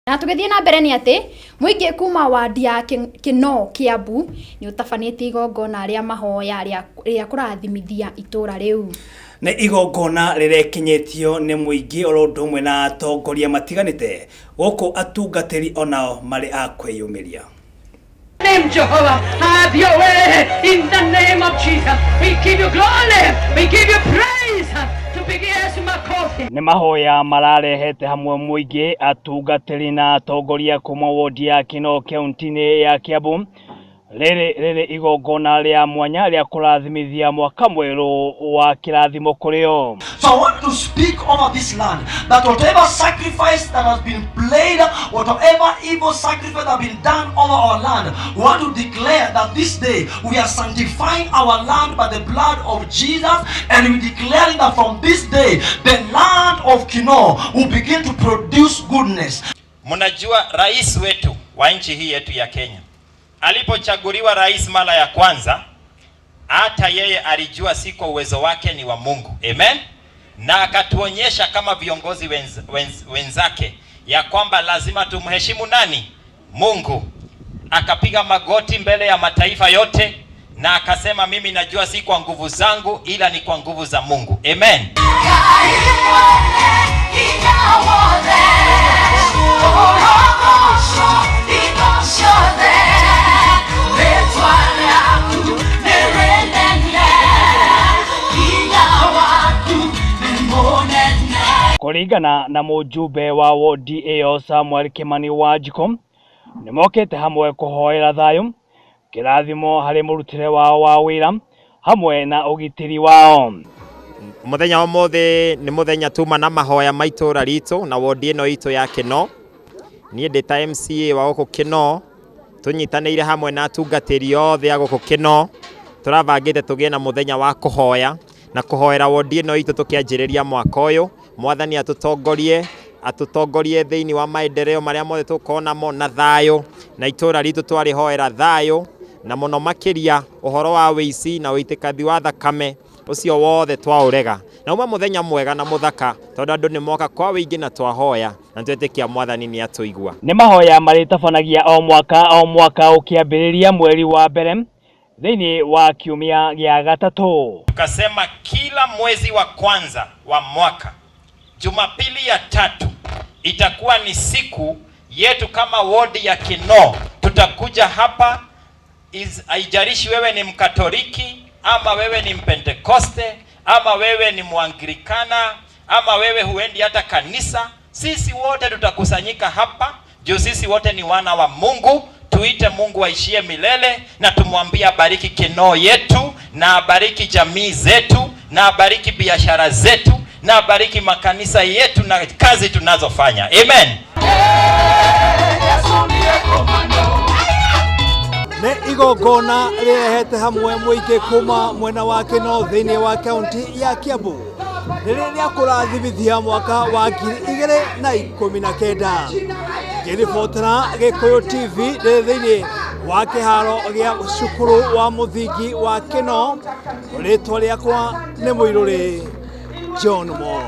Na tugithie na mbere ni ati muingi kuma wadi ya Kinoo Kiambu ni utafanite igongona ria mahoya ria kurathimithia itura riu. Na igongona rirekinyetio ni muingi orondo mwe na atongoria matiganite goko atungatiri onao mari akwiyumiria. Name Jehovah, have your way in the name of Jesus. We give you glory, we give you praise. Ni mahoya mararehete hamwe muingi atungatiri na atongoria kuma wodi ya Kinoo kaunti ya Kiambu. Rere igongona ria mwanya ria kurathimithia mwaka mweru wa kirathimo kurio. So I want to speak over this land that whatever sacrifice that has been played, whatever evil sacrifice that has been done over our land, we want to declare that this day we are sanctifying our land by the blood of Jesus, and we declaring that from this day the land of Kinoo will begin to produce goodness. Mnajua rais wetu wa nchi hii yetu ya Kenya alipochaguliwa rais mara ya kwanza, hata yeye alijua si kwa uwezo wake, ni wa Mungu. Amen. Na akatuonyesha kama viongozi wenzake ya kwamba lazima tumheshimu nani? Mungu. Akapiga magoti mbele ya mataifa yote na akasema, mimi najua si kwa nguvu zangu ila ni kwa nguvu za Mungu. Amen. Kuringana na mujumbe wa wodi iyo Samuel Kimani Wanjiku, ni mokete hamwe kuhoera thayu, kirathimo hari murutire wao wa wira hamwe na ugitiri wao. Muthenya wa mothe ni muthenya tuma na mahoya maitura rito na wodi ino ito ya Kinoo. Nie ndeta MCA wa goko Kinoo, tunyitanire hamwe na atungatiri othe ya goko Kinoo. Turavangite tugie na muthenya wa kuhoya na kuhoera wodi ino ito tukianjiriria mwaka uyu. Mwathani atutongorie thiini wa maendeleo maria mothe tukona mo na thayo, na itura ritu twarihoera thayo, na muno makiria uhoro wa wici na uitikathi wa thakame ucio wothe twaurega. Na uma muthenya mwega na muthaka tondu andu ni moka kwa wingi na twahoya na twetikia Mwathani ni atuigua. Ni mahoya maritafanagia o mwaka ukiambiriria mweri wa mbere thiini wa kiumia gia gatatu. Tukasema kila mwezi wa kwanza wa mwaka Jumapili ya 3 itakuwa ni siku yetu kama wodi ya Kinoo. Tutakuja hapa, haijalishi wewe ni Mkatoliki ama wewe ni Mpentekoste ama wewe ni Muanglikana ama wewe huendi hata kanisa, sisi wote tutakusanyika hapa juu sisi wote ni wana wa Mungu. Tuite Mungu aishie milele na tumwambie abariki Kinoo yetu na abariki jamii zetu na abariki biashara zetu na abariki makanisa yetu na kazi tunazofanya. Amen. Ne igongona rehete hamwe muingi kuma mwena wa Kinoo thiini wa kaunti ya Kiambu riria kurathimithia mwaka wa 2019. Ngiribotera GIKUYU TV thiini wa kiharo gia cukuru wa muthingi wa Kinoo. Ritwa riakwa ni MUIRURI JOHNMO.